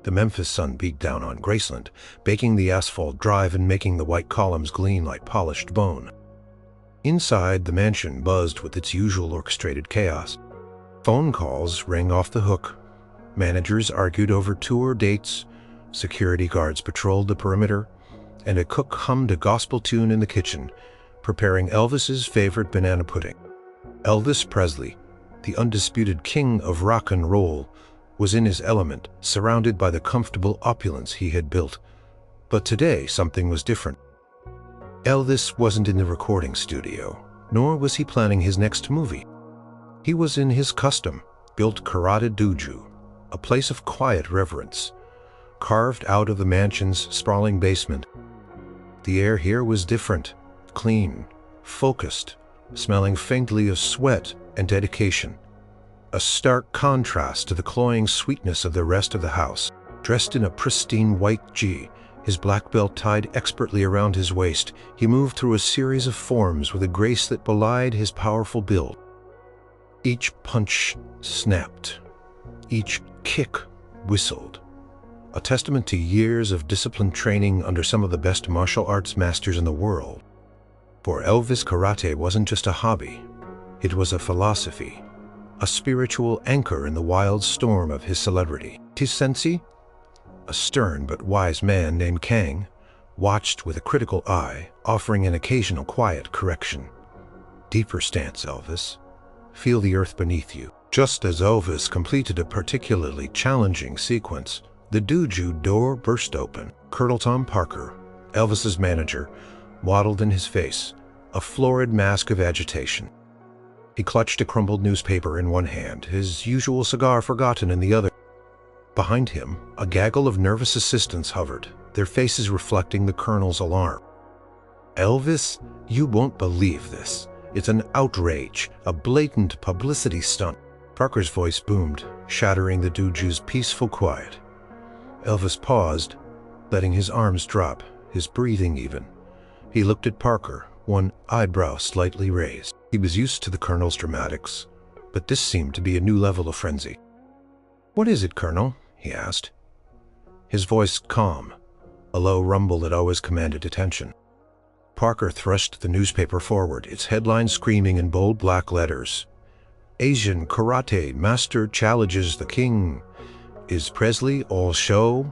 The Memphis sun beat down on Graceland, baking the asphalt drive and making the white columns gleam like polished bone. Inside, the mansion buzzed with its usual orchestrated chaos. Phone calls rang off the hook. Managers argued over tour dates. Security guards patrolled the perimeter, and a cook hummed a gospel tune in the kitchen, preparing Elvis's favorite banana pudding. Elvis Presley, the undisputed king of rock and roll, was in his element, surrounded by the comfortable opulence he had built. But today, something was different. Elvis wasn't in the recording studio, nor was he planning his next movie. He was in his custom-built Kaito dojo, a place of quiet reverence, carved out of the mansion's sprawling basement. The air here was different, clean, focused, smelling faintly of sweat and dedication. A stark contrast to the cloying sweetness of the rest of the house. Dressed in a pristine white gi, his black belt tied expertly around his waist, he moved through a series of forms with a grace that belied his powerful build. Each punch snapped. Each kick whistled. A testament to years of disciplined training under some of the best martial arts masters in the world. For Elvis, karate wasn't just a hobby. It was a philosophy, a spiritual anchor in the wild storm of his celebrity. His sensei, a stern but wise man named Kang, watched with a critical eye, offering an occasional quiet correction. Deeper stance, Elvis. Feel the earth beneath you. Just as Elvis completed a particularly challenging sequence, the dojo door burst open. Colonel Tom Parker, Elvis's manager, waddled in his face, a florid mask of agitation. He clutched a crumpled newspaper in one hand, his usual cigar forgotten in the other. Behind him, a gaggle of nervous assistants hovered, their faces reflecting the colonel's alarm. "Elvis, you won't believe this. It's an outrage, a blatant publicity stunt." Parker's voice boomed, shattering the dojo's peaceful quiet. Elvis paused, letting his arms drop, his breathing even. He looked at Parker, one eyebrow slightly raised. He was used to the colonel's dramatics, but this seemed to be a new level of frenzy. "What is it, Colonel?" he asked. His voice calm, a low rumble that always commanded attention. Parker thrust the newspaper forward, its headline screaming in bold black letters. "Asian Karate Master Challenges the King. Is Presley all show?"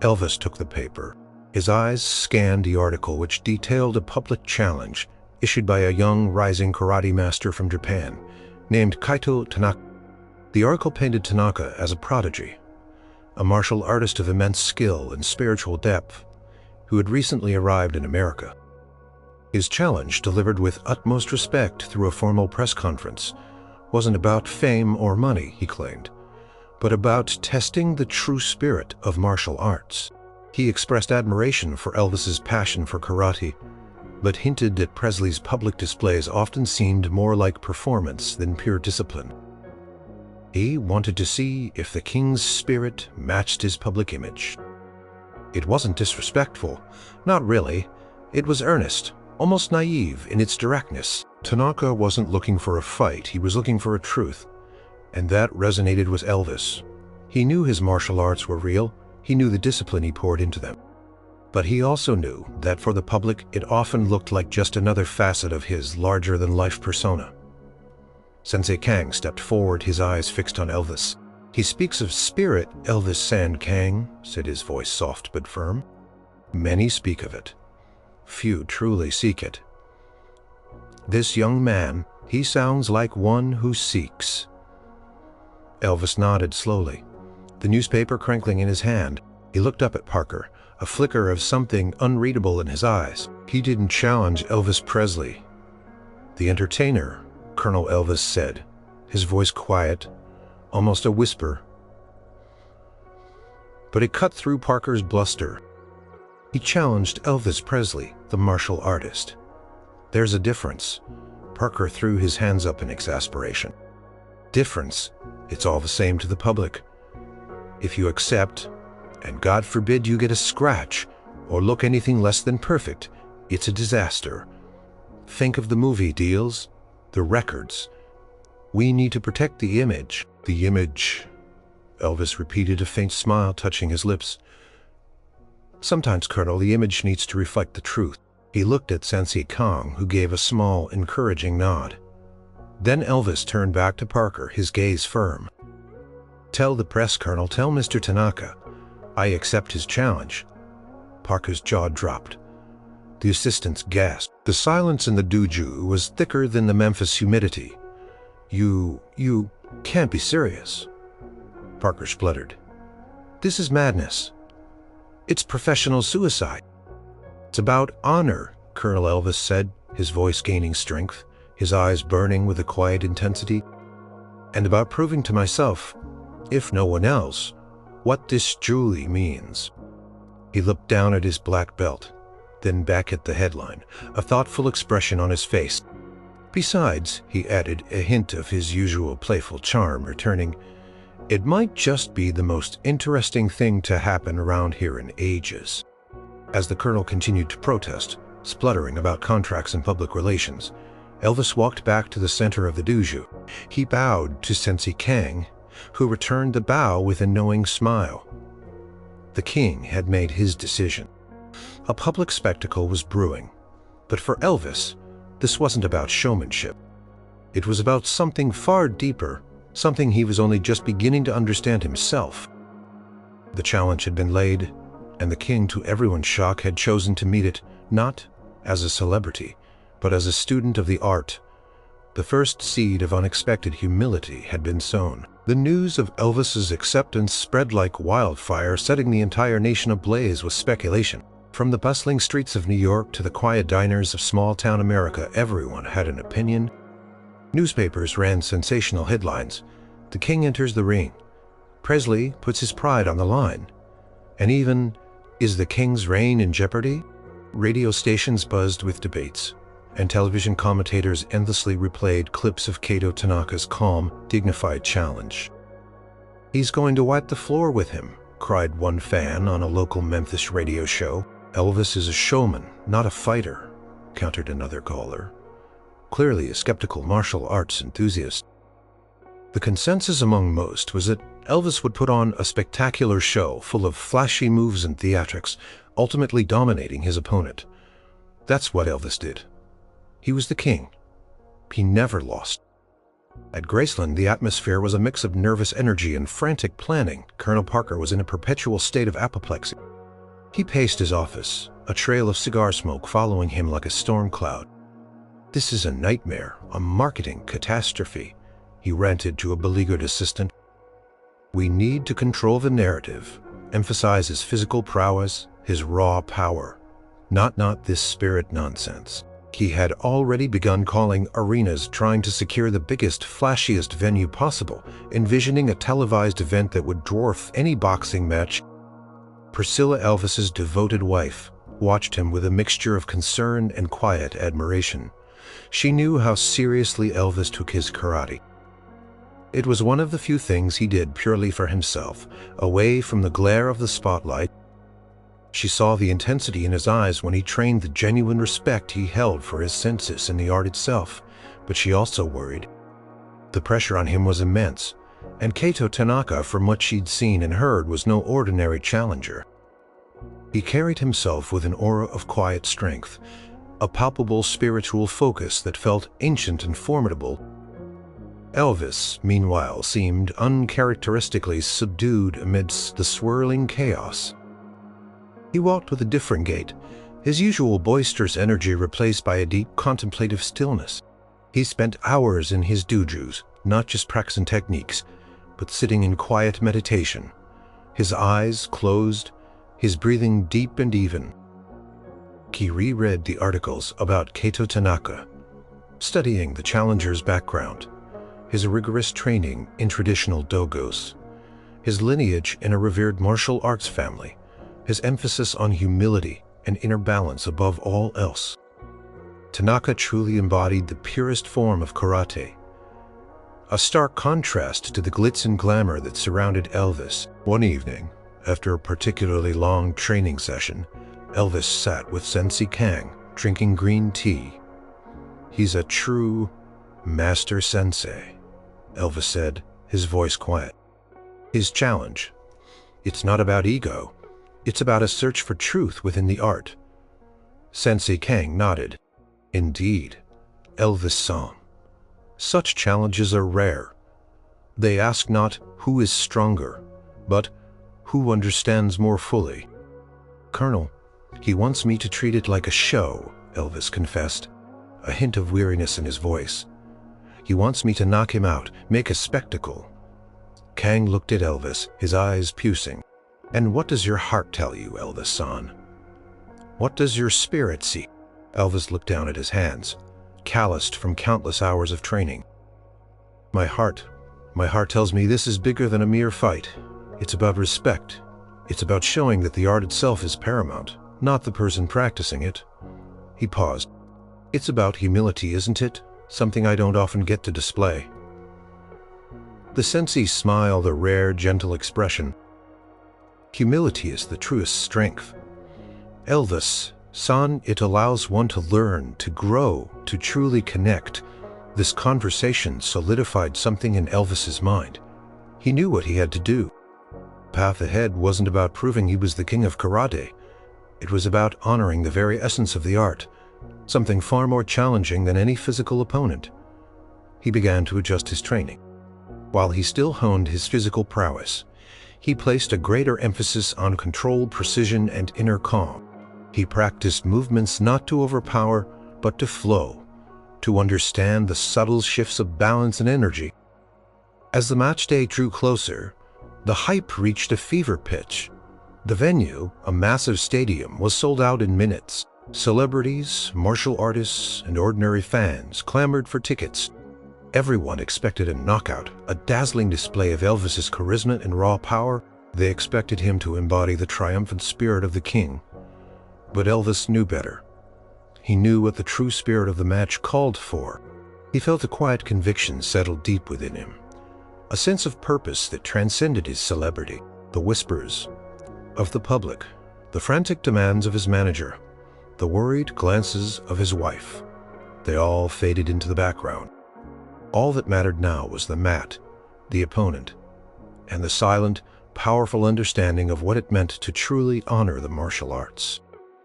Elvis took the paper. His eyes scanned the article, which detailed a public challenge issued by a young rising karate master from Japan named Kaito Tanaka. The article painted Tanaka as a prodigy, a martial artist of immense skill and spiritual depth who had recently arrived in America. His challenge, delivered with utmost respect through a formal press conference, wasn't about fame or money, he claimed, but about testing the true spirit of martial arts. He expressed admiration for Elvis's passion for karate, but hinted that Presley's public displays often seemed more like performance than pure discipline. He wanted to see if the king's spirit matched his public image. It wasn't disrespectful, not really. It was earnest, almost naive in its directness. Tanaka wasn't looking for a fight, he was looking for a truth, and that resonated with Elvis. He knew his martial arts were real, he knew the discipline he poured into them. But he also knew that for the public it often looked like just another facet of his larger-than-life persona. Sensei Kang stepped forward, his eyes fixed on Elvis. "He speaks of spirit, Elvis San Kang," said his voice soft but firm. "Many speak of it. Few truly seek it. This young man, he sounds like one who seeks." Elvis nodded slowly, the newspaper crinkling in his hand. He looked up at Parker, a flicker of something unreadable in his eyes. "He didn't challenge Elvis Presley. The entertainer," Colonel Elvis said, his voice quiet, almost a whisper. But it cut through Parker's bluster. "He challenged Elvis Presley, the martial artist. There's a difference." Parker threw his hands up in exasperation. "Difference? It's all the same to the public. If you accept, and God forbid you get a scratch or look anything less than perfect, it's a disaster. Think of the movie deals, the records. We need to protect the image." "The image," Elvis repeated, a faint smile touching his lips. Sometimes, Colonel, the image needs to reflect the truth. He looked at Sensei Kong, who gave a small, encouraging nod. Then Elvis turned back to Parker, his gaze firm. Tell the press, Colonel, tell Mr. Tanaka. I accept his challenge. Parker's jaw dropped. The assistants gasped. The silence in the dojo was thicker than the Memphis humidity. You can't be serious. Parker spluttered. This is madness. It's professional suicide. It's about honor, Colonel Elvis said, his voice gaining strength, his eyes burning with a quiet intensity, and about proving to myself, if no one else, what this truly means. He looked down at his black belt, then back at the headline, a thoughtful expression on his face. Besides, he added, a hint of his usual playful charm returning, it might just be the most interesting thing to happen around here in ages. As the colonel continued to protest, spluttering about contracts and public relations, Elvis walked back to the center of the dojo. He bowed to Sensei Kang, who returned the bow with a knowing smile. The king had made his decision. A public spectacle was brewing, but for Elvis, this wasn't about showmanship. It was about something far deeper, something he was only just beginning to understand himself. The challenge had been laid, and the king, to everyone's shock, had chosen to meet it not as a celebrity, but as a student of the art. The first seed of unexpected humility had been sown. The news of Elvis's acceptance spread like wildfire, setting the entire nation ablaze with speculation. From the bustling streets of New York to the quiet diners of small-town America, everyone had an opinion. Newspapers ran sensational headlines. The king enters the ring. Presley puts his pride on the line. And even, is the king's reign in jeopardy? Radio stations buzzed with debates, and television commentators endlessly replayed clips of Kaito Tanaka's calm, dignified challenge. He's going to wipe the floor with him, cried one fan on a local Memphis radio show. Elvis is a showman, not a fighter, countered another caller, clearly a skeptical martial arts enthusiast. The consensus among most was that Elvis would put on a spectacular show full of flashy moves and theatrics, ultimately dominating his opponent. That's what Elvis did. He was the king. He never lost. At Graceland, the atmosphere was a mix of nervous energy and frantic planning. Colonel Parker was in a perpetual state of apoplexy. He paced his office, a trail of cigar smoke following him like a storm cloud. This is a nightmare, a marketing catastrophe, he ranted to a beleaguered assistant. We need to control the narrative, emphasize his physical prowess, his raw power, not this spirit nonsense. He had already begun calling arenas, trying to secure the biggest, flashiest venue possible, envisioning a televised event that would dwarf any boxing match. Priscilla, Elvis's devoted wife, watched him with a mixture of concern and quiet admiration. She knew how seriously Elvis took his karate. It was one of the few things he did purely for himself, away from the glare of the spotlight. She saw the intensity in his eyes when he trained, the genuine respect he held for his senses and the art itself, but she also worried. The pressure on him was immense, and Kaito Tanaka, from what she'd seen and heard, was no ordinary challenger. He carried himself with an aura of quiet strength, a palpable spiritual focus that felt ancient and formidable. Elvis, meanwhile, seemed uncharacteristically subdued amidst the swirling chaos. He walked with a different gait, his usual boisterous energy replaced by a deep contemplative stillness. He spent hours in his dojos, not just practicing techniques, but sitting in quiet meditation, his eyes closed, his breathing deep and even. He reread the articles about Kaito Tanaka, studying the challenger's background, his rigorous training in traditional dojos, his lineage in a revered martial arts family, his emphasis on humility and inner balance above all else. Tanaka truly embodied the purest form of karate, a stark contrast to the glitz and glamour that surrounded Elvis. One evening, after a particularly long training session, Elvis sat with Sensei Kang, drinking green tea. He's a true master sensei, Elvis said, his voice quiet. His challenge. It's not about ego. It's about a search for truth within the art. Sensei Kang nodded. Indeed, Elvis-san. Such challenges are rare. They ask not who is stronger, but who understands more fully. Colonel, he wants me to treat it like a show, Elvis confessed, a hint of weariness in his voice. He wants me to knock him out, make a spectacle. Kang looked at Elvis, his eyes pucing. And what does your heart tell you, Elvis-san? What does your spirit see? Elvis looked down at his hands, calloused from countless hours of training. My heart tells me this is bigger than a mere fight. It's about respect. It's about showing that the art itself is paramount, not the person practicing it. He paused. It's about humility, isn't it? Something I don't often get to display. The sensei smiled, a rare, gentle expression. Humility is the truest strength. Elvis-san, it allows one to learn, to grow, to truly connect. This conversation solidified something in Elvis's mind. He knew what he had to do. The path ahead wasn't about proving he was the king of karate. It was about honoring the very essence of the art, something far more challenging than any physical opponent. He began to adjust his training. While he still honed his physical prowess, he placed a greater emphasis on controlled precision and inner calm. He practiced movements not to overpower, but to flow, to understand the subtle shifts of balance and energy. As the match day drew closer, the hype reached a fever pitch. The venue, a massive stadium, was sold out in minutes. Celebrities, martial artists, and ordinary fans clamored for tickets. Everyone expected a knockout, a dazzling display of Elvis's charisma and raw power. They expected him to embody the triumphant spirit of the king. But Elvis knew better. He knew what the true spirit of the match called for. He felt a quiet conviction settle deep within him, a sense of purpose that transcended his celebrity. The whispers of the public, the frantic demands of his manager, the worried glances of his wife, they all faded into the background. All that mattered now was the mat, the opponent, and the silent, powerful understanding of what it meant to truly honor the martial arts.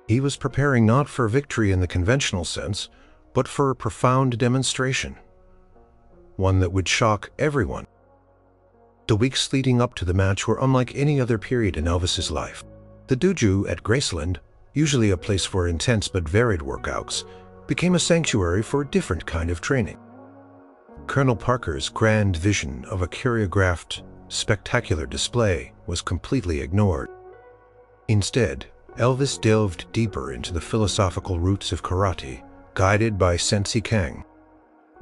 He was preparing not for victory in the conventional sense, but for a profound demonstration, one that would shock everyone. The weeks leading up to the match were unlike any other period in Elvis's life. The dojo at Graceland, usually a place for intense but varied workouts, became a sanctuary for a different kind of training. Colonel Parker's grand vision of a choreographed, spectacular display was completely ignored. Instead, Elvis delved deeper into the philosophical roots of karate, guided by Sensei Kang.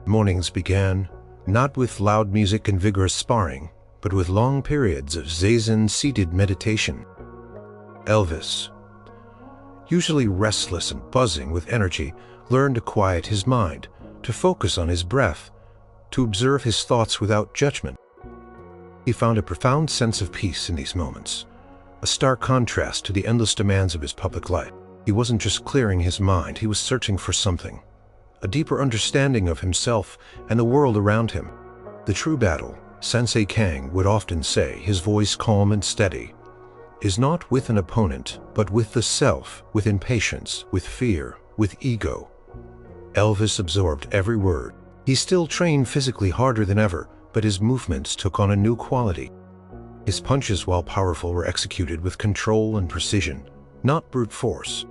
Mornings began, not with loud music and vigorous sparring, but with long periods of zazen-seated meditation. Elvis, usually restless and buzzing with energy, learned to quiet his mind, to focus on his breath, to observe his thoughts without judgment. He found a profound sense of peace in these moments, a stark contrast to the endless demands of his public life. He wasn't just clearing his mind, he was searching for something, a deeper understanding of himself and the world around him. The true battle, Sensei Kang would often say, his voice calm and steady, is not with an opponent, but with the self, with impatience, with fear, with ego. Elvis absorbed every word. He still trained physically harder than ever, but his movements took on a new quality. His punches, while powerful, were executed with control and precision, not brute force.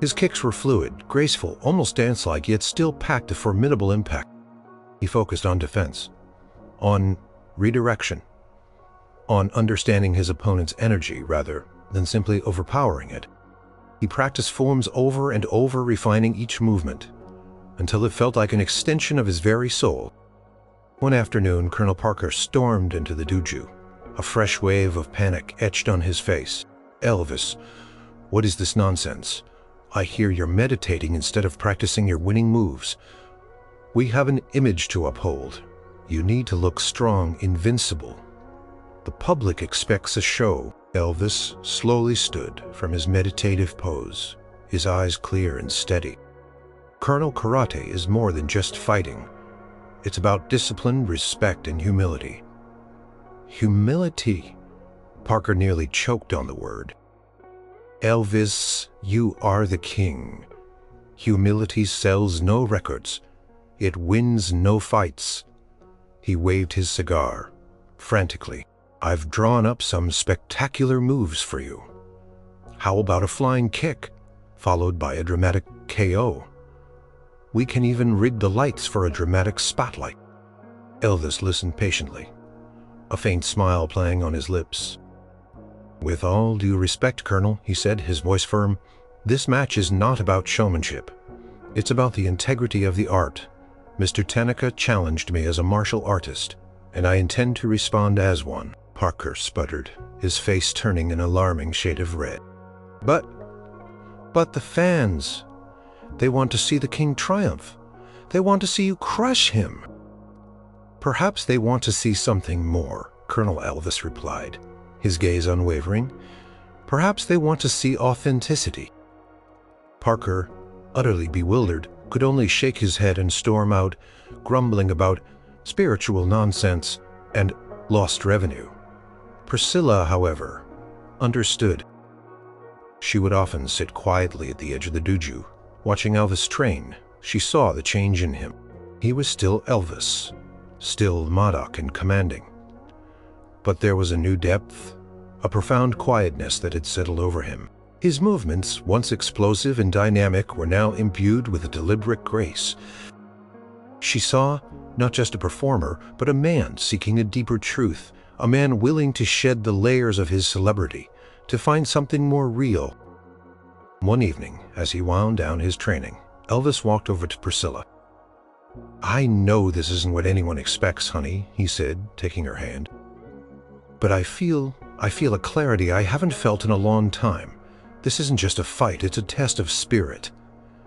His kicks were fluid, graceful, almost dance-like, yet still packed a formidable impact. He focused on defense, on redirection, on understanding his opponent's energy rather than simply overpowering it. He practiced forms over and over, refining each movement, until it felt like an extension of his very soul. One afternoon, Colonel Parker stormed into the dojo, a fresh wave of panic etched on his face. "Elvis, what is this nonsense? I hear you're meditating instead of practicing your winning moves. We have an image to uphold. You need to look strong, invincible. The public expects a show." Elvis slowly stood from his meditative pose, his eyes clear and steady. Colonel, karate is more than just fighting. It's about discipline, respect, and humility. Humility. Parker nearly choked on the word. Elvis, you are the king. Humility sells no records. It wins no fights. He waved his cigar, frantically. I've drawn up some spectacular moves for you. How about a flying kick, followed by a dramatic KO? We can even rig the lights for a dramatic spotlight. Elvis listened patiently, a faint smile playing on his lips. With all due respect, Colonel, he said, his voice firm, this match is not about showmanship. It's about the integrity of the art. Mr. Tanaka challenged me as a martial artist, and I intend to respond as one. Parker sputtered, his face turning an alarming shade of red. But the fans, they want to see the king triumph. They want to see you crush him. Perhaps they want to see something more, Colonel Elvis replied, his gaze unwavering. Perhaps they want to see authenticity. Parker, utterly bewildered, could only shake his head and storm out, grumbling about spiritual nonsense and lost revenue. Priscilla, however, understood. She would often sit quietly at the edge of the dojo, watching Elvis train. She saw the change in him. He was still Elvis, still Modoc and commanding. But there was a new depth, a profound quietness that had settled over him. His movements, once explosive and dynamic, were now imbued with a deliberate grace. She saw not just a performer, but a man seeking a deeper truth, a man willing to shed the layers of his celebrity, to find something more real. One evening, as he wound down his training, Elvis walked over to Priscilla. I know this isn't what anyone expects, honey, he said, taking her hand. But I feel a clarity I haven't felt in a long time. This isn't just a fight, it's a test of spirit.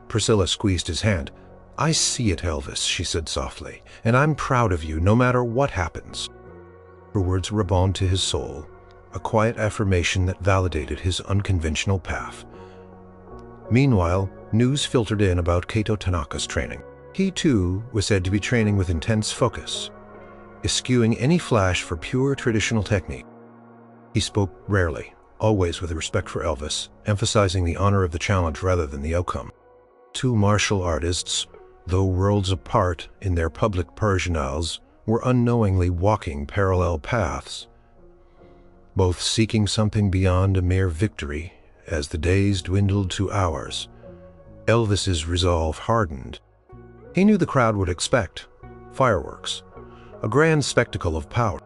Priscilla squeezed his hand. I see it, Elvis, she said softly, and I'm proud of you no matter what happens. Her words were a balm to his soul, a quiet affirmation that validated his unconventional path. Meanwhile, news filtered in about Kaito Tanaka's training. He, too, was said to be training with intense focus, eschewing any flash for pure traditional technique. He spoke rarely, always with respect for Elvis, emphasizing the honor of the challenge rather than the outcome. Two martial artists, though worlds apart in their public paragonales, were unknowingly walking parallel paths, both seeking something beyond a mere victory. As the days dwindled to hours, Elvis's resolve hardened. He knew the crowd would expect fireworks, a grand spectacle of power,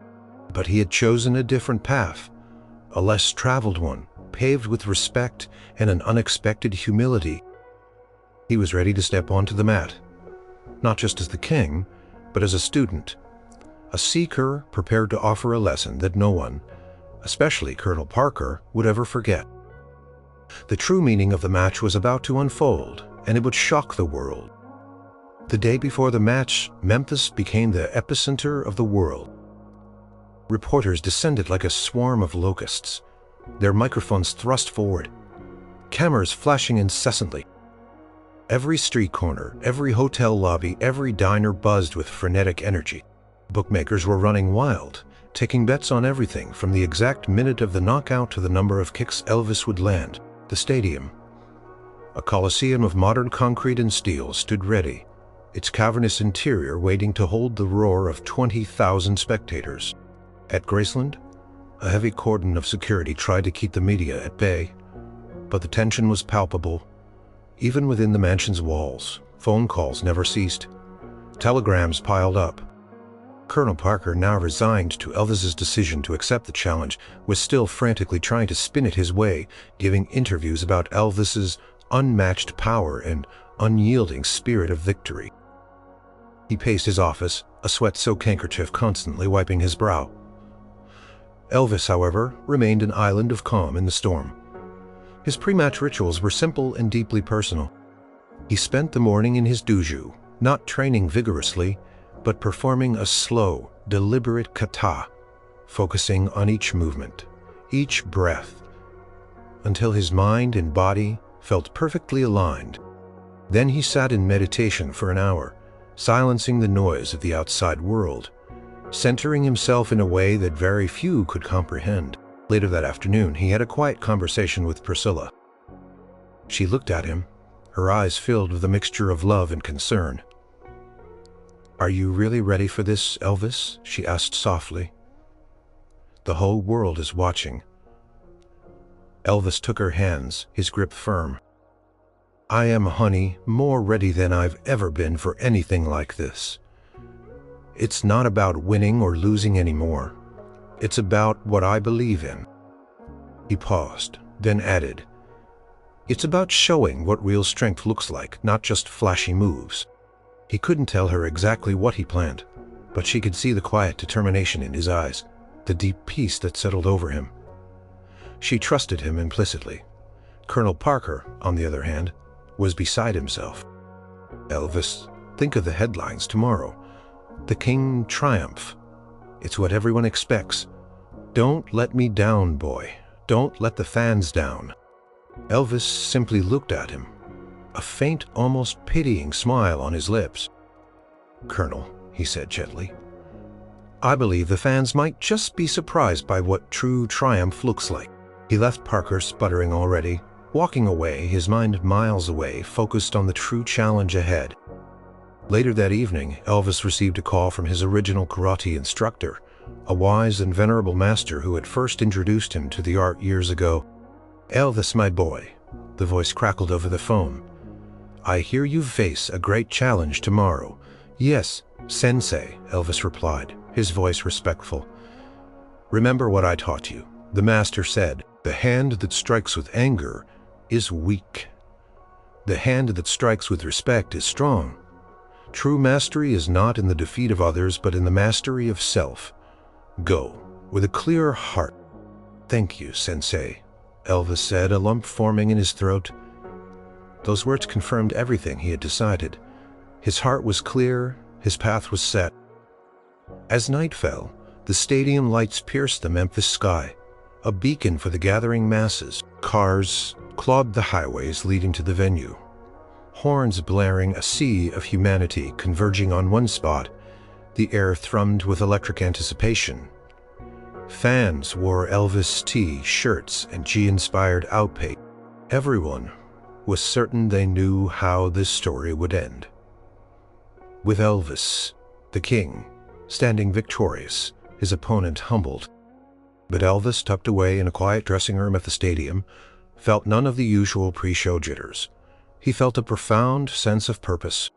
but he had chosen a different path, a less traveled one, paved with respect and an unexpected humility. He was ready to step onto the mat, not just as the king, but as a student, a seeker prepared to offer a lesson that no one, especially Colonel Parker, would ever forget. The true meaning of the match was about to unfold, and it would shock the world. The day before the match, Memphis became the epicenter of the world. Reporters descended like a swarm of locusts, their microphones thrust forward, cameras flashing incessantly. Every street corner, every hotel lobby, every diner buzzed with frenetic energy. Bookmakers were running wild, taking bets on everything from the exact minute of the knockout to the number of kicks Elvis would land. The stadium, a coliseum of modern concrete and steel, stood ready, its cavernous interior waiting to hold the roar of 20,000 spectators. At Graceland, a heavy cordon of security tried to keep the media at bay, but the tension was palpable. Even within the mansion's walls, phone calls never ceased. Telegrams piled up. Colonel Parker, now resigned to Elvis's decision to accept the challenge, was still frantically trying to spin it his way, giving interviews about Elvis's unmatched power and unyielding spirit of victory. He paced his office, a sweat-soaked handkerchief constantly wiping his brow. Elvis, however, remained an island of calm in the storm. His pre-match rituals were simple and deeply personal. He spent the morning in his dojo, not training vigorously, but performing a slow, deliberate kata, focusing on each movement, each breath, until his mind and body felt perfectly aligned. Then he sat in meditation for an hour, silencing the noise of the outside world, centering himself in a way that very few could comprehend. Later that afternoon, he had a quiet conversation with Priscilla. She looked at him, her eyes filled with a mixture of love and concern. "Are you really ready for this, Elvis?" she asked softly. "The whole world is watching." Elvis took her hands, his grip firm. "I am, honey, more ready than I've ever been for anything like this. It's not about winning or losing anymore. It's about what I believe in." He paused, then added, "It's about showing what real strength looks like, not just flashy moves." He couldn't tell her exactly what he planned, but she could see the quiet determination in his eyes, the deep peace that settled over him. She trusted him implicitly. Colonel Parker, on the other hand, was beside himself. "Elvis, think of the headlines tomorrow. The King triumph. It's what everyone expects. Don't let me down, boy. Don't let the fans down." Elvis simply looked at him, a faint, almost pitying smile on his lips. "Colonel," he said gently, "I believe the fans might just be surprised by what true triumph looks like." He left Parker sputtering already, walking away, his mind miles away, focused on the true challenge ahead. Later that evening, Elvis received a call from his original karate instructor, a wise and venerable master who had first introduced him to the art years ago. "Elvis, my boy," the voice crackled over the phone. "I hear you face a great challenge tomorrow." "Yes, Sensei," Elvis replied, his voice respectful. "Remember what I taught you," the master said. "The hand that strikes with anger is weak. The hand that strikes with respect is strong. True mastery is not in the defeat of others, but in the mastery of self. Go with a clear heart." "Thank you, Sensei," Elvis said, a lump forming in his throat. Those words confirmed everything he had decided. His heart was clear, his path was set. As night fell, the stadium lights pierced the Memphis sky, a beacon for the gathering masses. Cars clogged the highways leading to the venue, horns blaring, a sea of humanity converging on one spot. The air thrummed with electric anticipation. Fans wore Elvis T-shirts and G-inspired outpaint. Everyone was certain they knew how this story would end. With Elvis, the king, standing victorious, his opponent humbled. But Elvis, tucked away in a quiet dressing room at the stadium, felt none of the usual pre-show jitters. He felt a profound sense of purpose.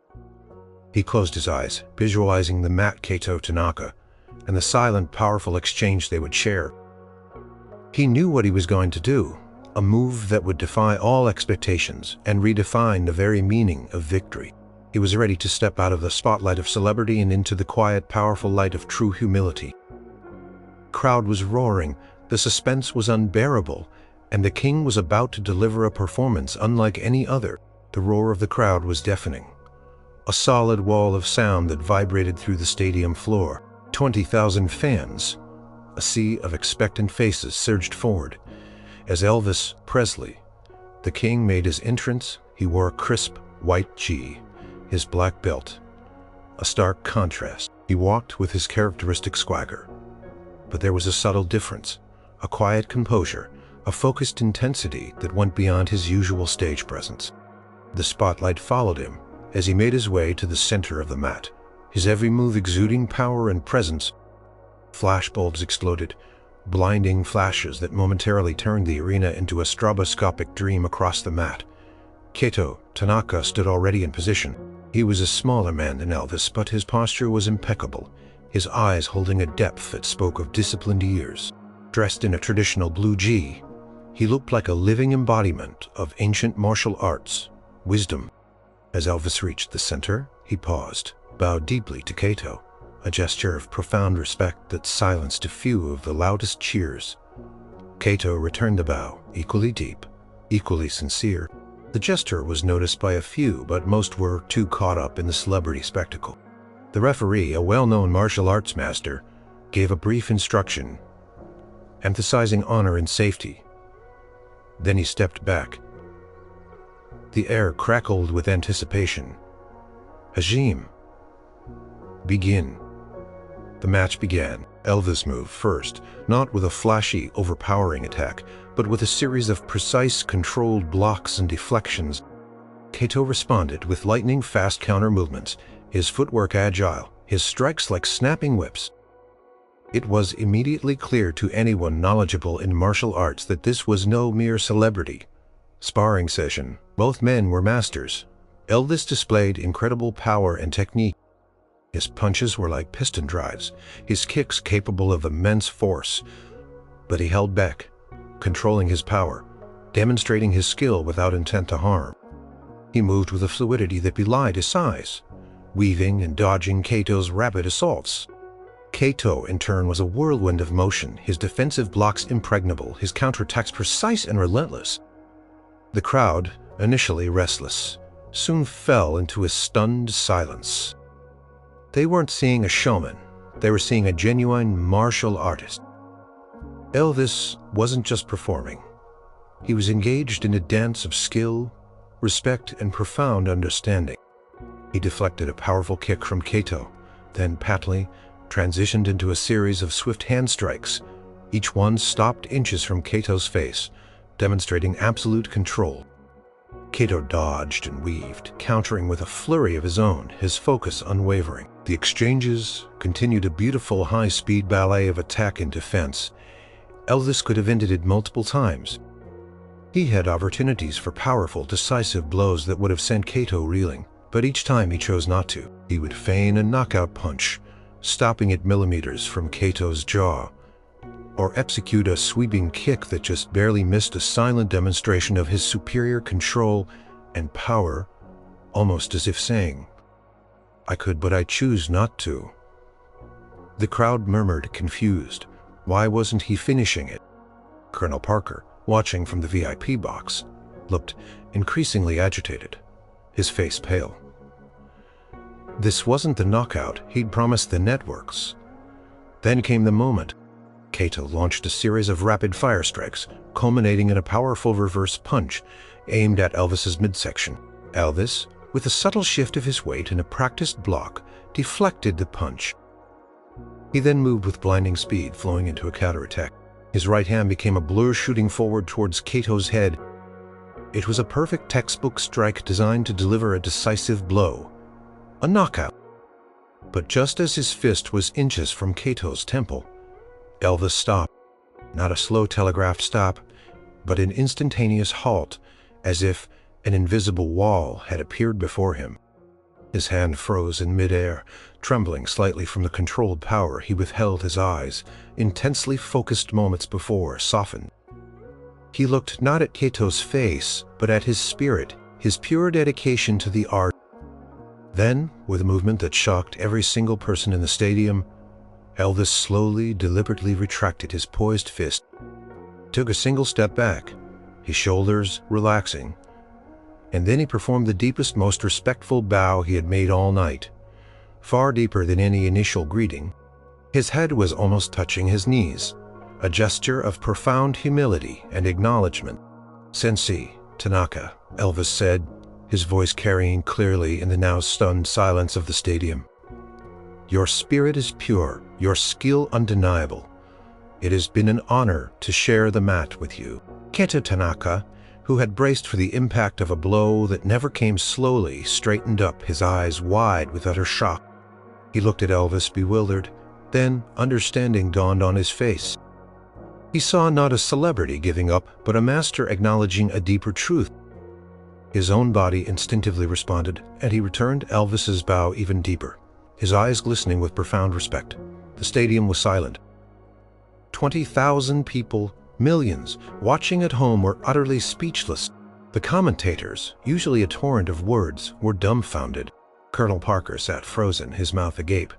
He closed his eyes, visualizing the matte Kaito Tanaka and the silent, powerful exchange they would share. He knew what he was going to do, a move that would defy all expectations and redefine the very meaning of victory. He was ready to step out of the spotlight of celebrity and into the quiet, powerful light of true humility. The crowd was roaring, the suspense was unbearable, and the king was about to deliver a performance unlike any other. The roar of the crowd was deafening, a solid wall of sound that vibrated through the stadium floor. 20,000 fans, a sea of expectant faces, surged forward. As Elvis Presley, the king, made his entrance, he wore a crisp white G, his black belt, a stark contrast. He walked with his characteristic swagger. But there was a subtle difference, a quiet composure, a focused intensity that went beyond his usual stage presence. The spotlight followed him as he made his way to the center of the mat, his every move exuding power and presence. Flashbulbs exploded, blinding flashes that momentarily turned the arena into a stroboscopic dream across the mat. Kaito Tanaka stood already in position. He was a smaller man than Elvis, but his posture was impeccable, his eyes holding a depth that spoke of disciplined years. Dressed in a traditional blue G, he looked like a living embodiment of ancient martial arts, wisdom. As Elvis reached the center, he paused, bowed deeply to Kaito, a gesture of profound respect that silenced a few of the loudest cheers. Kaito returned the bow, equally deep, equally sincere. The gesture was noticed by a few, but most were too caught up in the celebrity spectacle. The referee, a well-known martial arts master, gave a brief instruction, emphasizing honor and safety. Then he stepped back. The air crackled with anticipation. "Hajime, begin." The match began. Elvis moved first, not with a flashy, overpowering attack, but with a series of precise, controlled blocks and deflections. Kaito responded with lightning-fast counter-movements, his footwork agile, his strikes like snapping whips. It was immediately clear to anyone knowledgeable in martial arts that this was no mere celebrity sparring session. Both men were masters. Elvis displayed incredible power and technique. His punches were like piston drives, his kicks capable of immense force. But he held back, controlling his power, demonstrating his skill without intent to harm. He moved with a fluidity that belied his size, weaving and dodging Kaito's rapid assaults. Kaito, in turn, was a whirlwind of motion, his defensive blocks impregnable, his counterattacks precise and relentless. The crowd, initially restless, soon fell into a stunned silence. They weren't seeing a showman, they were seeing a genuine martial artist. Elvis wasn't just performing. He was engaged in a dance of skill, respect, and profound understanding. He deflected a powerful kick from Kaito, then patently transitioned into a series of swift hand strikes. Each one stopped inches from Kaito's face, demonstrating absolute control. Kaito dodged and weaved, countering with a flurry of his own, his focus unwavering. The exchanges continued a beautiful high-speed ballet of attack and defense. Elvis could have ended it multiple times. He had opportunities for powerful, decisive blows that would have sent Kaito reeling, but each time he chose not to. He would feign a knockout punch, stopping it millimeters from Kaito's jaw, or execute a sweeping kick that just barely missed, a silent demonstration of his superior control and power, almost as if saying, "I could, but I choose not to." The crowd murmured, confused. Why wasn't he finishing it? Colonel Parker, watching from the VIP box, looked increasingly agitated, his face pale. This wasn't the knockout he'd promised the networks. Then came the moment. Kaito launched a series of rapid-fire strikes, culminating in a powerful reverse punch aimed at Elvis's midsection. Elvis, with a subtle shift of his weight and a practiced block, deflected the punch. He then moved with blinding speed, flowing into a counterattack. His right hand became a blur, shooting forward towards Kaito's head. It was a perfect textbook strike designed to deliver a decisive blow, a knockout. But just as his fist was inches from Kaito's temple, Elvis stopped. Not a slow telegraphed stop, but an instantaneous halt, as if an invisible wall had appeared before him. His hand froze in midair, trembling slightly from the controlled power. He withheld his eyes, intensely focused moments before, softened. He looked not at Kaito's face, but at his spirit, his pure dedication to the art. Then, with a movement that shocked every single person in the stadium, Elvis slowly, deliberately retracted his poised fist, took a single step back, his shoulders relaxing, and then he performed the deepest, most respectful bow he had made all night, far deeper than any initial greeting. His head was almost touching his knees, a gesture of profound humility and acknowledgement. "Sensei Tanaka," Elvis said, his voice carrying clearly in the now stunned silence of the stadium. "Your spirit is pure, your skill undeniable. It has been an honor to share the mat with you." Kaito Tanaka, who had braced for the impact of a blow that never came slowly, straightened up, his eyes wide with utter shock. He looked at Elvis, bewildered. Then, understanding dawned on his face. He saw not a celebrity giving up, but a master acknowledging a deeper truth. His own body instinctively responded, and he returned Elvis's bow even deeper, his eyes glistening with profound respect. The stadium was silent. 20,000 people, millions, watching at home, were utterly speechless. The commentators, usually a torrent of words, were dumbfounded. Colonel Parker sat frozen, his mouth agape,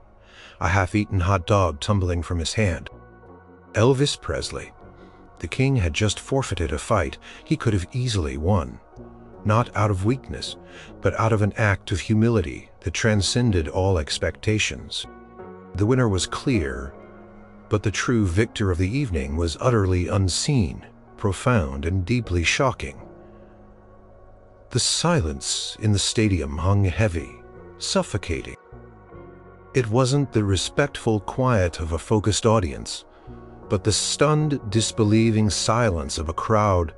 a half-eaten hot dog tumbling from his hand. Elvis Presley. The king had just forfeited a fight he could have easily won, not out of weakness, but out of an act of humility that transcended all expectations. The winner was clear, but the true victor of the evening was utterly unseen, profound, and deeply shocking. The silence in the stadium hung heavy, suffocating. It wasn't the respectful quiet of a focused audience, but the stunned, disbelieving silence of a crowd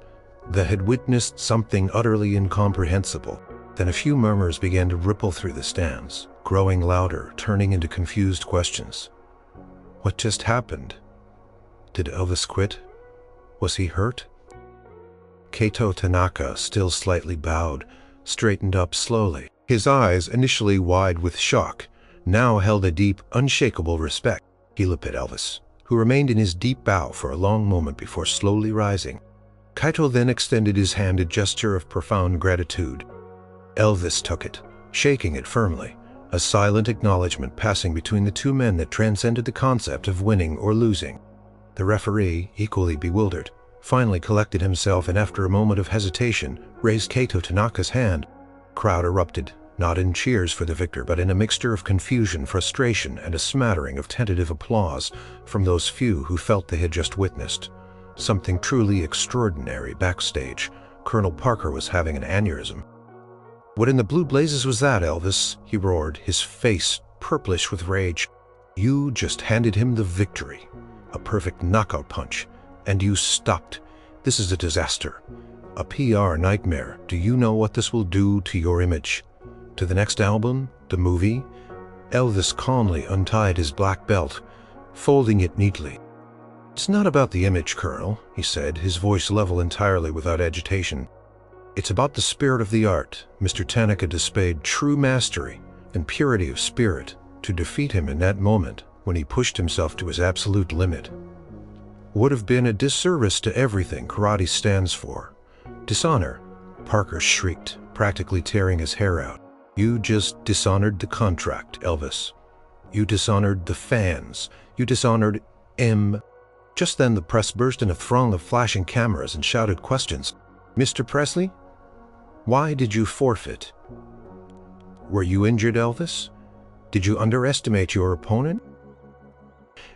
that had witnessed something utterly incomprehensible. Then a few murmurs began to ripple through the stands, growing louder, turning into confused questions. What just happened? Did Elvis quit? Was he hurt? Kaito Tanaka, still slightly bowed, straightened up slowly. His eyes, initially wide with shock, now held a deep, unshakable respect. He looked at Elvis, who remained in his deep bow for a long moment before slowly rising. Kaito then extended his hand, a gesture of profound gratitude. Elvis took it, shaking it firmly, a silent acknowledgement passing between the two men that transcended the concept of winning or losing. The referee, equally bewildered, finally collected himself and after a moment of hesitation, raised Kaito Tanaka's hand. Crowd erupted, not in cheers for the victor, but in a mixture of confusion, frustration, and a smattering of tentative applause from those few who felt they had just witnessed something truly extraordinary backstage. Colonel Parker was having an aneurysm. "What in the blue blazes was that, Elvis?" he roared, his face purplish with rage. "You just handed him the victory. A perfect knockout punch. And you stopped. This is a disaster. A PR nightmare. Do you know what this will do to your image? To the next album? The movie?" Elvis calmly untied his black belt, folding it neatly. "It's not about the image, Colonel," he said, his voice level entirely without agitation. "It's about the spirit of the art. Mr. Tanaka displayed true mastery and purity of spirit to defeat him in that moment when he pushed himself to his absolute limit. Would have been a disservice to everything karate stands for. Dishonor," Parker shrieked, practically tearing his hair out. "You just dishonored the contract, Elvis. You dishonored the fans. You dishonored M." Just then the press burst in a throng of flashing cameras and shouted questions. "Mr. Presley? Why did you forfeit? Were you injured, Elvis? Did you underestimate your opponent?"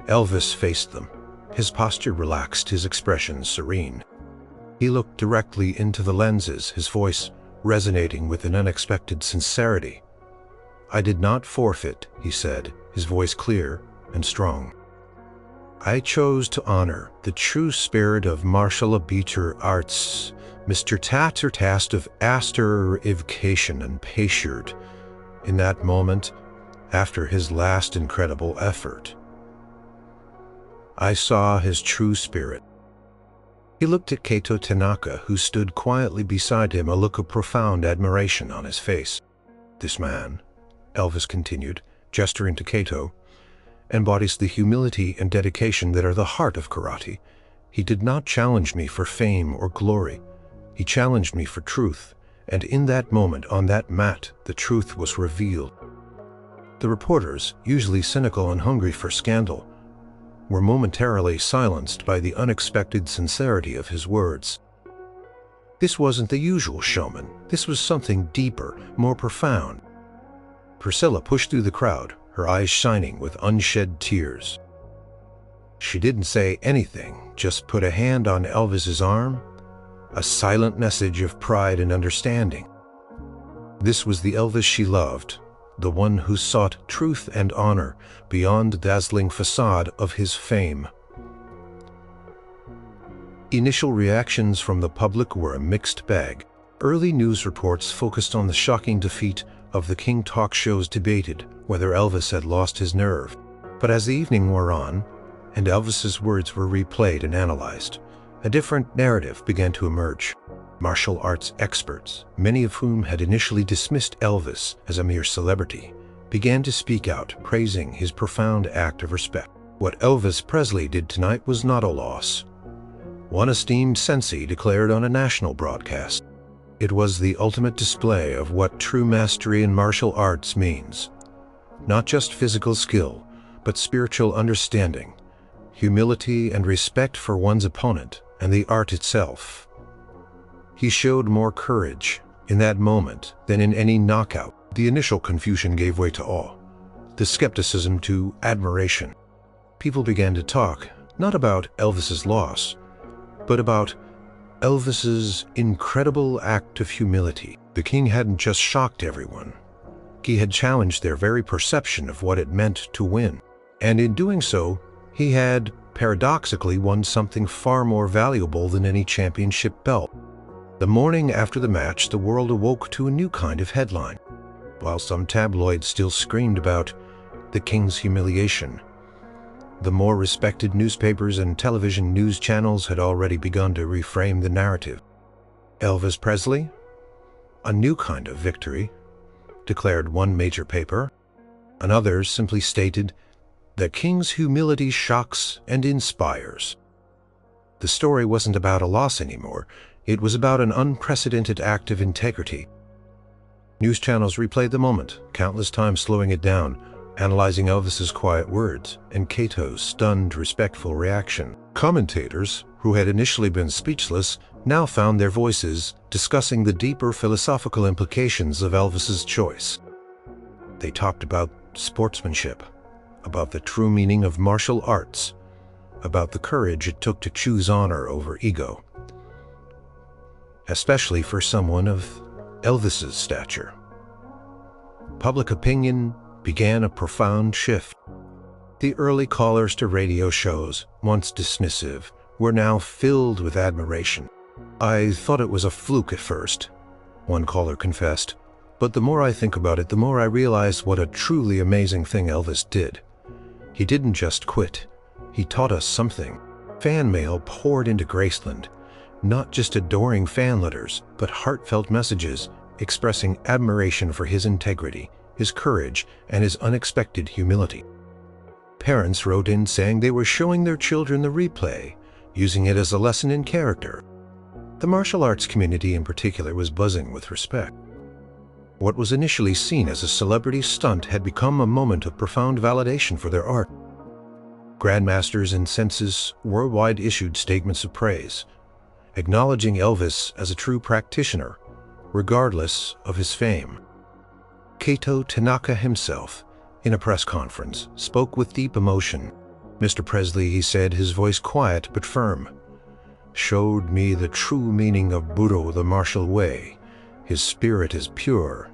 Elvis faced them, his posture relaxed, his expression serene. He looked directly into the lenses, his voice resonating with an unexpected sincerity. "I did not forfeit," he said, his voice clear and strong. "I chose to honor the true spirit of martial arts, Mr. Tatter tasked of Aster evocation and patience in that moment after his last incredible effort. I saw his true spirit." He looked at Kaito Tanaka, who stood quietly beside him, a look of profound admiration on his face. "This man," Elvis continued, gesturing to Kaito, "embodies the humility and dedication that are the heart of karate. He did not challenge me for fame or glory. He challenged me for truth, and in that moment, on that mat, the truth was revealed." The reporters, usually cynical and hungry for scandal, were momentarily silenced by the unexpected sincerity of his words. This wasn't the usual showman. This was something deeper, more profound. Priscilla pushed through the crowd, her eyes shining with unshed tears. She didn't say anything, just put a hand on Elvis's arm, a silent message of pride and understanding. This was the Elvis she loved, the one who sought truth and honor beyond the dazzling facade of his fame. Initial reactions from the public were a mixed bag. Early news reports focused on the shocking defeat of the King. Talk shows debated whether Elvis had lost his nerve. But as the evening wore on, and Elvis's words were replayed and analyzed, a different narrative began to emerge. Martial arts experts, many of whom had initially dismissed Elvis as a mere celebrity, began to speak out, praising his profound act of respect. What Elvis Presley did tonight was not a loss. One esteemed sensei declared on a national broadcast, "It was the ultimate display of what true mastery in martial arts means. Not just physical skill, but spiritual understanding, humility and respect for one's opponent and the art itself." He showed more courage in that moment than in any knockout. The initial confusion gave way to awe, the skepticism to admiration. People began to talk, not about Elvis's loss, but about Elvis's incredible act of humility. The king hadn't just shocked everyone. He had challenged their very perception of what it meant to win. And in doing so, he had, paradoxically, won something far more valuable than any championship belt. The morning after the match, the world awoke to a new kind of headline. While some tabloids still screamed about the king's humiliation, the more respected newspapers and television news channels had already begun to reframe the narrative. Elvis Presley? A new kind of victory, declared one major paper. Another simply stated, "The king's humility shocks and inspires." The story wasn't about a loss anymore. It was about an unprecedented act of integrity. News channels replayed the moment, countless times slowing it down, analyzing Elvis's quiet words and Kaito's stunned, respectful reaction. Commentators, who had initially been speechless, now found their voices discussing the deeper philosophical implications of Elvis's choice. They talked about sportsmanship, about the true meaning of martial arts, about the courage it took to choose honor over ego, especially for someone of Elvis's stature. Public opinion began a profound shift. The early callers to radio shows, once dismissive, were now filled with admiration. "I thought it was a fluke at first," one caller confessed, "but the more I think about it, the more I realize what a truly amazing thing Elvis did. He didn't just quit. He taught us something." Fan mail poured into Graceland, not just adoring fan letters, but heartfelt messages expressing admiration for his integrity, his courage, and his unexpected humility. Parents wrote in saying they were showing their children the replay, using it as a lesson in character. The martial arts community in particular was buzzing with respect. What was initially seen as a celebrity stunt had become a moment of profound validation for their art. Grandmasters and senses worldwide issued statements of praise, acknowledging Elvis as a true practitioner, regardless of his fame. Kaito Tanaka himself, in a press conference, spoke with deep emotion. "Mr. Presley," he said, his voice quiet but firm, "showed me the true meaning of Budo, the martial way. His spirit is pure.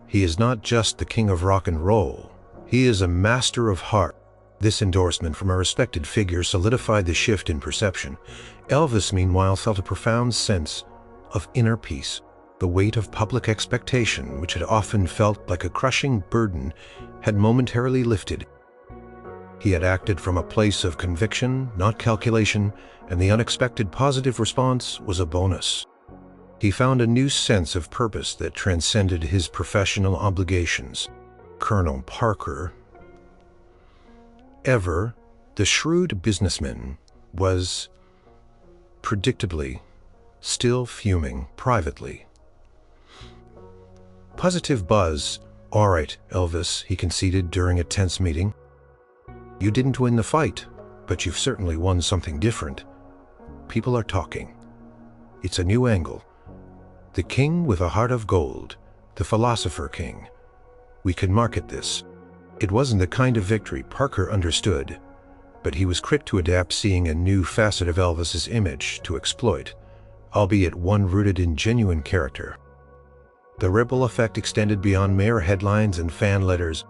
He is not just the king of rock and roll. He is a master of heart." This endorsement from a respected figure solidified the shift in perception. Elvis, meanwhile, felt a profound sense of inner peace. The weight of public expectation, which had often felt like a crushing burden, had momentarily lifted. He had acted from a place of conviction, not calculation, and the unexpected positive response was a bonus. He found a new sense of purpose that transcended his professional obligations. Colonel Parker, ever the shrewd businessman, was, predictably, still fuming privately. Positive buzz. "All right, Elvis," he conceded during a tense meeting. "You didn't win the fight, but you've certainly won something different. People are talking. It's a new angle. The king with a heart of gold, the philosopher king. We can market this." It wasn't the kind of victory Parker understood, but he was quick to adapt, seeing a new facet of Elvis's image to exploit, albeit one rooted in genuine character. The ripple effect extended beyond mere headlines and fan letters.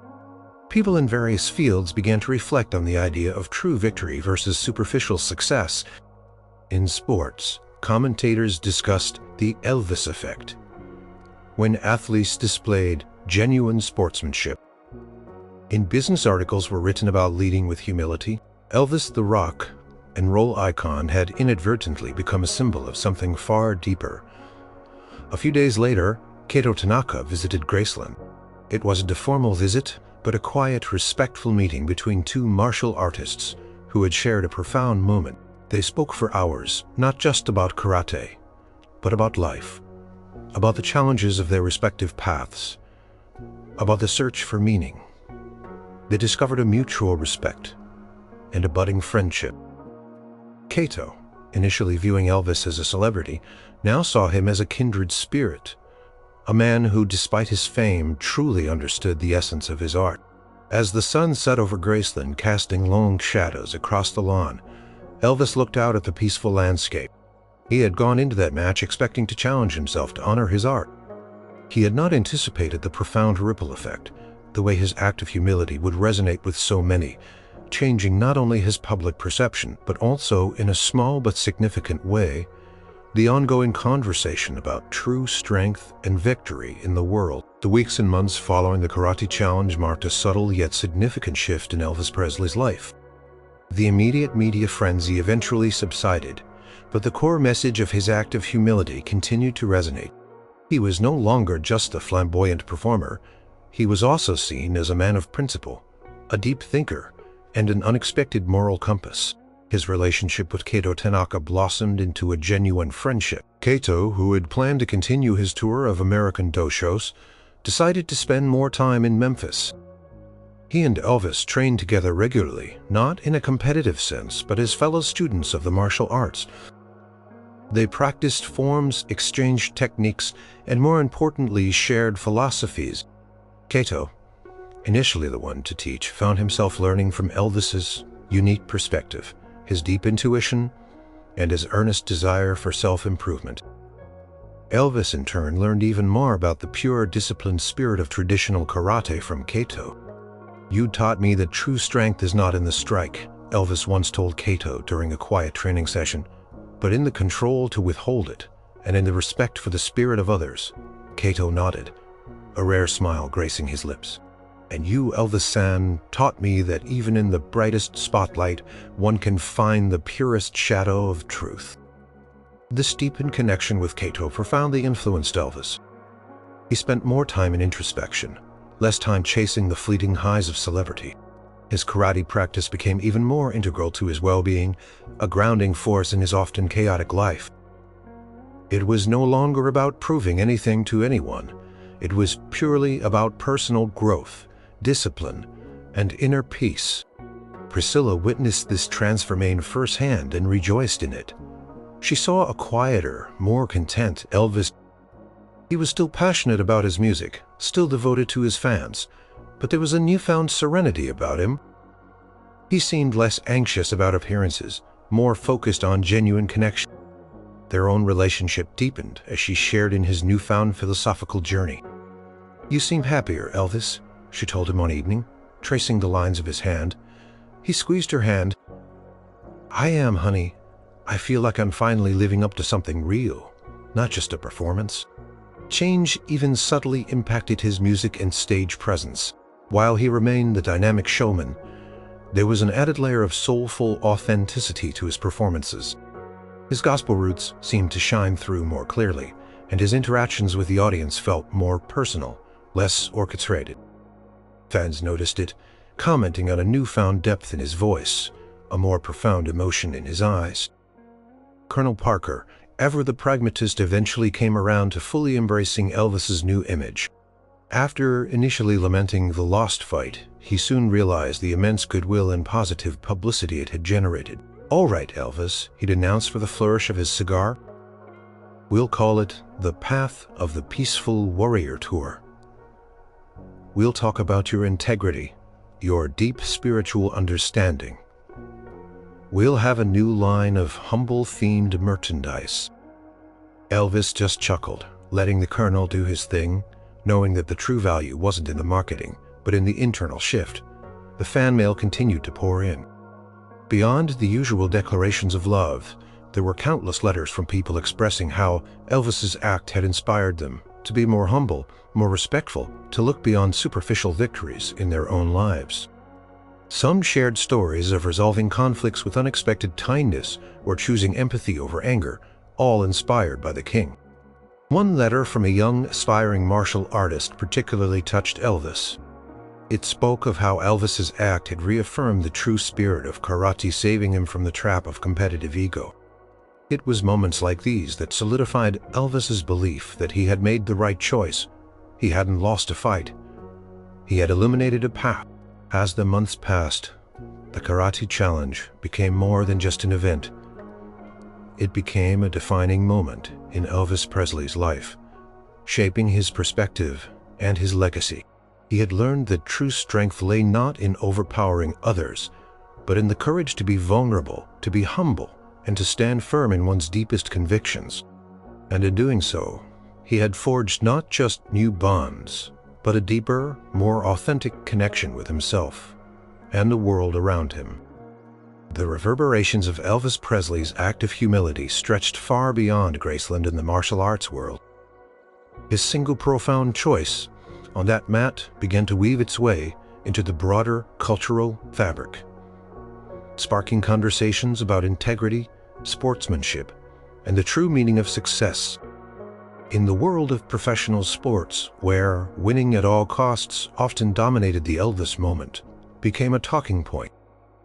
People in various fields began to reflect on the idea of true victory versus superficial success. In sports, commentators discussed the Elvis effect, when athletes displayed genuine sportsmanship. In business, articles were written about leading with humility. Elvis the rock and roll icon had inadvertently become a symbol of something far deeper. A few days later, Kaito Tanaka visited Graceland. It wasn't a formal visit, but a quiet, respectful meeting between two martial artists who had shared a profound moment. They spoke for hours, not just about karate, but about life, about the challenges of their respective paths, about the search for meaning. They discovered a mutual respect and a budding friendship. Kaito, initially viewing Elvis as a celebrity, now saw him as a kindred spirit, a man who, despite his fame, truly understood the essence of his art. As the sun set over Graceland, casting long shadows across the lawn, Elvis looked out at the peaceful landscape. He had gone into that match expecting to challenge himself to honor his art. He had not anticipated the profound ripple effect, the way his act of humility would resonate with so many, changing not only his public perception, but also, in a small but significant way, the ongoing conversation about true strength and victory in the world. The weeks and months following the Karate Challenge marked a subtle yet significant shift in Elvis Presley's life. The immediate media frenzy eventually subsided, but the core message of his act of humility continued to resonate. He was no longer just a flamboyant performer. He was also seen as a man of principle, a deep thinker, and an unexpected moral compass. His relationship with Kaito Tanaka blossomed into a genuine friendship. Kaito, who had planned to continue his tour of American dojos, decided to spend more time in Memphis. He and Elvis trained together regularly, not in a competitive sense, but as fellow students of the martial arts. They practiced forms, exchanged techniques, and more importantly, shared philosophies. Kaito, initially the one to teach, found himself learning from Elvis's unique perspective, his deep intuition, and his earnest desire for self-improvement. Elvis, in turn, learned even more about the pure, disciplined spirit of traditional karate from Kaito. "You taught me that true strength is not in the strike," Elvis once told Kaito during a quiet training session, "but in the control to withhold it, and in the respect for the spirit of others." Kaito nodded, a rare smile gracing his lips. "And you, Elvis-san, taught me that even in the brightest spotlight, one can find the purest shadow of truth." This deepened connection with Kaito profoundly influenced Elvis. He spent more time in introspection, less time chasing the fleeting highs of celebrity. His karate practice became even more integral to his well-being, a grounding force in his often chaotic life. It was no longer about proving anything to anyone. It was purely about personal growth, discipline, and inner peace. Priscilla witnessed this transformation firsthand and rejoiced in it. She saw a quieter, more content Elvis. He was still passionate about his music, still devoted to his fans, but there was a newfound serenity about him. He seemed less anxious about appearances, more focused on genuine connection. Their own relationship deepened as she shared in his newfound philosophical journey. "You seem happier, Elvis," she told him one evening, tracing the lines of his hand. He squeezed her hand. "I am, honey. I feel like I'm finally living up to something real, not just a performance." Change even subtly impacted his music and stage presence. While he remained the dynamic showman, there was an added layer of soulful authenticity to his performances. His gospel roots seemed to shine through more clearly, and his interactions with the audience felt more personal, less orchestrated. Fans noticed it, commenting on a newfound depth in his voice, a more profound emotion in his eyes. Colonel Parker, ever the pragmatist, eventually came around to fully embracing Elvis's new image. After initially lamenting the lost fight, he soon realized the immense goodwill and positive publicity it had generated. "All right, Elvis," he'd announced with a flourish of his cigar. "We'll call it the Path of the Peaceful Warrior Tour. We'll talk about your integrity, your deep spiritual understanding. We'll have a new line of humble-themed merchandise." Elvis just chuckled, letting the Colonel do his thing, knowing that the true value wasn't in the marketing, but in the internal shift. The fan mail continued to pour in. Beyond the usual declarations of love, there were countless letters from people expressing how Elvis's act had inspired them to be more humble, more respectful, to look beyond superficial victories in their own lives. Some shared stories of resolving conflicts with unexpected kindness or choosing empathy over anger, all inspired by the king. One letter from a young, aspiring martial artist particularly touched Elvis. It spoke of how Elvis's act had reaffirmed the true spirit of karate, saving him from the trap of competitive ego. It was moments like these that solidified Elvis's belief that he had made the right choice. He hadn't lost a fight. He had illuminated a path. As the months passed, the Karate Challenge became more than just an event. It became a defining moment in Elvis Presley's life, shaping his perspective and his legacy. He had learned that true strength lay not in overpowering others, but in the courage to be vulnerable, to be humble, and to stand firm in one's deepest convictions. And in doing so, he had forged not just new bonds, but a deeper, more authentic connection with himself and the world around him. The reverberations of Elvis Presley's act of humility stretched far beyond Graceland and the martial arts world. His single profound choice on that mat began to weave its way into the broader cultural fabric, sparking conversations about integrity, sportsmanship, and the true meaning of success. In the world of professional sports, where winning at all costs often dominated the Elvis moment, became a talking point,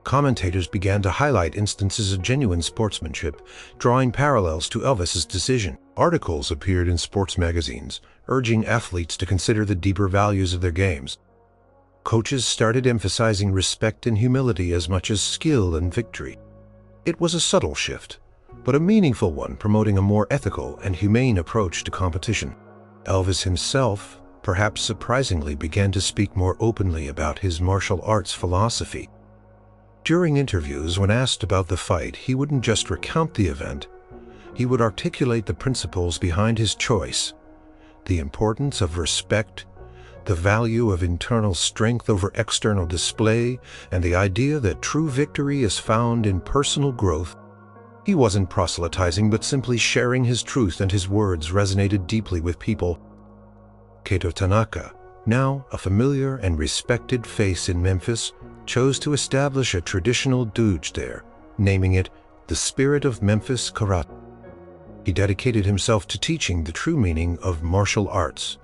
commentators began to highlight instances of genuine sportsmanship, drawing parallels to Elvis's decision. Articles appeared in sports magazines, urging athletes to consider the deeper values of their games. Coaches started emphasizing respect and humility as much as skill and victory. It was a subtle shift, but a meaningful one, promoting a more ethical and humane approach to competition. Elvis himself, perhaps surprisingly, began to speak more openly about his martial arts philosophy. During interviews, when asked about the fight, he wouldn't just recount the event. He would articulate the principles behind his choice, the importance of respect, the value of internal strength over external display, and the idea that true victory is found in personal growth. He wasn't proselytizing, but simply sharing his truth, and his words resonated deeply with people. Kaito Tanaka, now a familiar and respected face in Memphis, chose to establish a traditional dojo there, naming it the Spirit of Memphis Karate. He dedicated himself to teaching the true meaning of martial arts,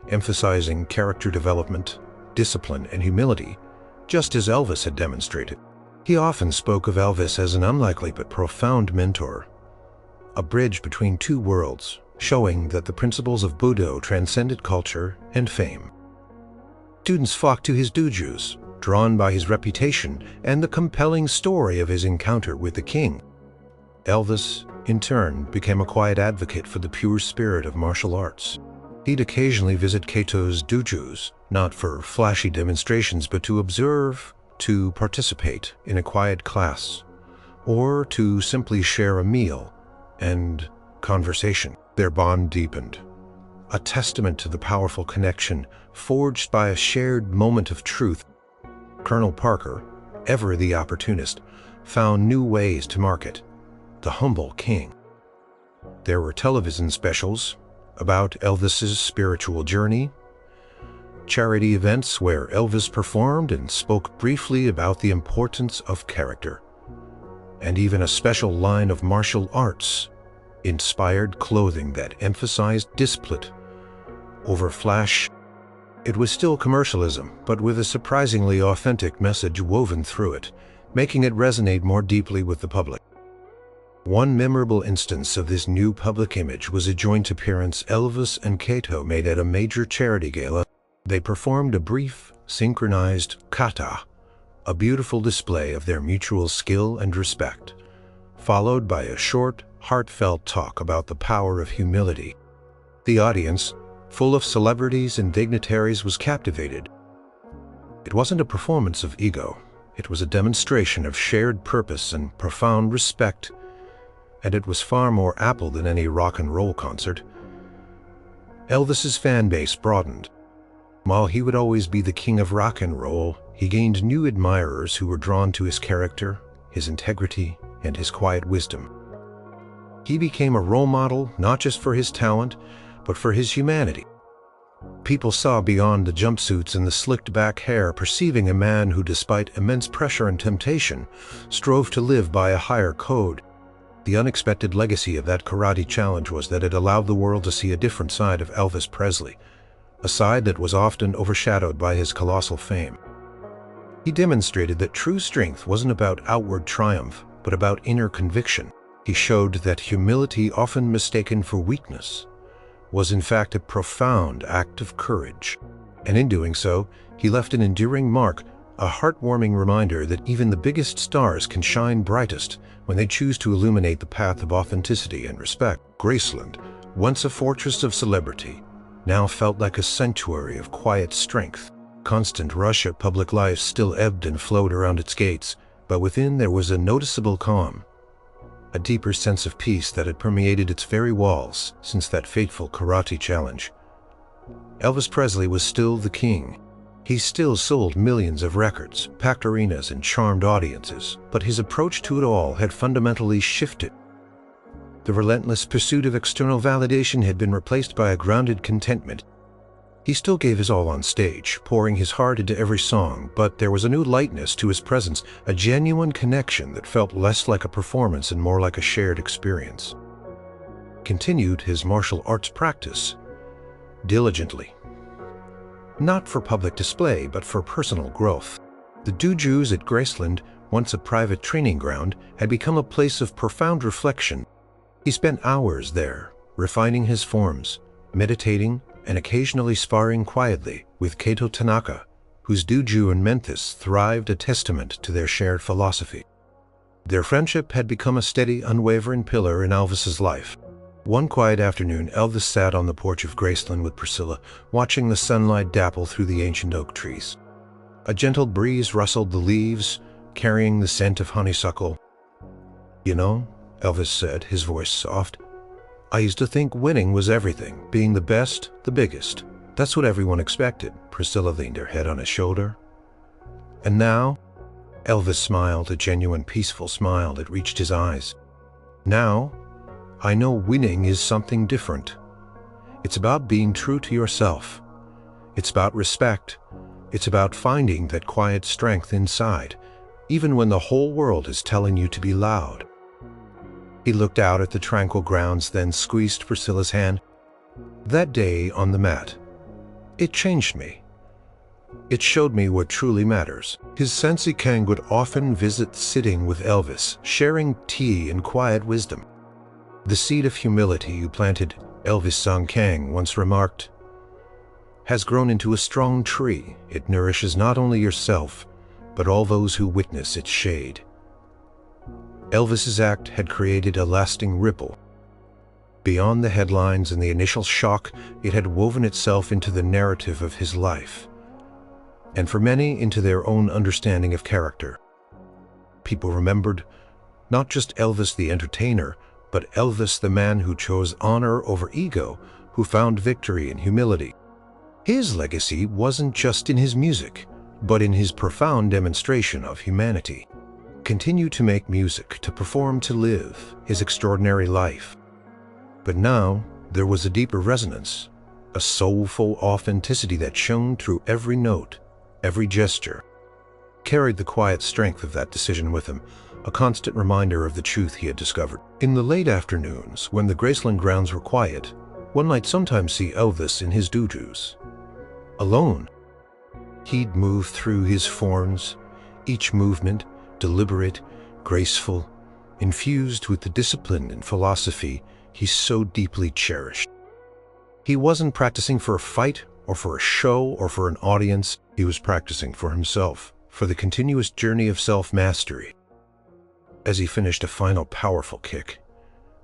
emphasizing character development, discipline, and humility, just as Elvis had demonstrated. He often spoke of Elvis as an unlikely but profound mentor, a bridge between two worlds, showing that the principles of Budo transcended culture and fame. Students flocked to his dojos, drawn by his reputation and the compelling story of his encounter with the king. Elvis, in turn, became a quiet advocate for the pure spirit of martial arts. He'd occasionally visit Kaito's dojos, not for flashy demonstrations, but to observe, to participate in a quiet class, or to simply share a meal and conversation. Their bond deepened, a testament to the powerful connection forged by a shared moment of truth. Colonel Parker, ever the opportunist, found new ways to market the humble king. There were television specials about Elvis's spiritual journey, charity events where Elvis performed and spoke briefly about the importance of character, and even a special line of martial arts inspired clothing that emphasized discipline over flash. It was still commercialism, but with a surprisingly authentic message woven through it, making it resonate more deeply with the public. One memorable instance of this new public image was a joint appearance Elvis and Kaito made at a major charity gala. They performed a brief, synchronized kata, a beautiful display of their mutual skill and respect, followed by a short, heartfelt talk about the power of humility. The audience, full of celebrities and dignitaries, was captivated. It wasn't a performance of ego. It was a demonstration of shared purpose and profound respect, and it was far more Apple than any rock and roll concert. Elvis's fan base broadened. While he would always be the king of rock and roll, he gained new admirers who were drawn to his character, his integrity, and his quiet wisdom. He became a role model not just for his talent, but for his humanity. People saw beyond the jumpsuits and the slicked-back hair, perceiving a man who, despite immense pressure and temptation, strove to live by a higher code. The unexpected legacy of that karate challenge was that it allowed the world to see a different side of Elvis Presley, a side that was often overshadowed by his colossal fame. He demonstrated that true strength wasn't about outward triumph, but about inner conviction. He showed that humility, often mistaken for weakness, was in fact a profound act of courage. And in doing so, he left an enduring mark, a heartwarming reminder that even the biggest stars can shine brightest when they choose to illuminate the path of authenticity and respect. Graceland, once a fortress of celebrity, now felt like a sanctuary of quiet strength. Constant rush of public life still ebbed and flowed around its gates, but within there was a noticeable calm, a deeper sense of peace that had permeated its very walls since that fateful karate challenge. Elvis Presley was still the king. He still sold millions of records, packed arenas, and charmed audiences, but his approach to it all had fundamentally shifted. The relentless pursuit of external validation had been replaced by a grounded contentment. He still gave his all on stage, pouring his heart into every song, but there was a new lightness to his presence, a genuine connection that felt less like a performance and more like a shared experience. Continued his martial arts practice diligently. Not for public display, but for personal growth. The dojos at Graceland, once a private training ground, had become a place of profound reflection. He spent hours there, refining his forms, meditating, and occasionally sparring quietly with Kaito Tanaka, whose dojo in Memphis thrived, a testament to their shared philosophy. Their friendship had become a steady, unwavering pillar in Elvis's life. One quiet afternoon, Elvis sat on the porch of Graceland with Priscilla, watching the sunlight dapple through the ancient oak trees. A gentle breeze rustled the leaves, carrying the scent of honeysuckle. "You know," Elvis said, his voice soft, "I used to think winning was everything, being the best, the biggest. That's what everyone expected." Priscilla leaned her head on his shoulder. "And now?" Elvis smiled, a genuine, peaceful smile that reached his eyes. "Now, I know winning is something different. It's about being true to yourself. It's about respect. It's about finding that quiet strength inside, even when the whole world is telling you to be loud." He looked out at the tranquil grounds, then squeezed Priscilla's hand. "That day on the mat, it changed me. It showed me what truly matters." His sensei Kang would often visit, sitting with Elvis, sharing tea and quiet wisdom. "The seed of humility you planted," Elvis Song Kang once remarked, "has grown into a strong tree. It nourishes not only yourself, but all those who witness its shade." Elvis's act had created a lasting ripple. Beyond the headlines and the initial shock, it had woven itself into the narrative of his life, and for many, into their own understanding of character. People remembered not just Elvis the entertainer, but Elvis the man who chose honor over ego, who found victory in humility. His legacy wasn't just in his music, but in his profound demonstration of humanity. Continue to make music, to perform, to live his extraordinary life. But now there was a deeper resonance, a soulful authenticity that shone through every note, every gesture. Carried the quiet strength of that decision with him, a constant reminder of the truth he had discovered. In the late afternoons, when the Graceland grounds were quiet, one might sometimes see Elvis in his dojos. Alone, he'd move through his forms, each movement deliberate, graceful, infused with the discipline and philosophy he so deeply cherished. He wasn't practicing for a fight or for a show or for an audience. He was practicing for himself, for the continuous journey of self-mastery. As he finished a final powerful kick,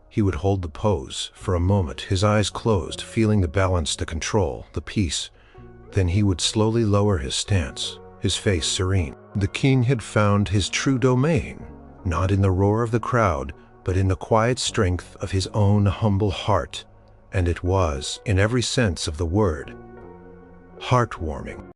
he would hold the pose for a moment, his eyes closed, feeling the balance, the control, the peace. Then he would slowly lower his stance, his face serene. The king had found his true domain, not in the roar of the crowd, but in the quiet strength of his own humble heart. And it was, in every sense of the word, heartwarming.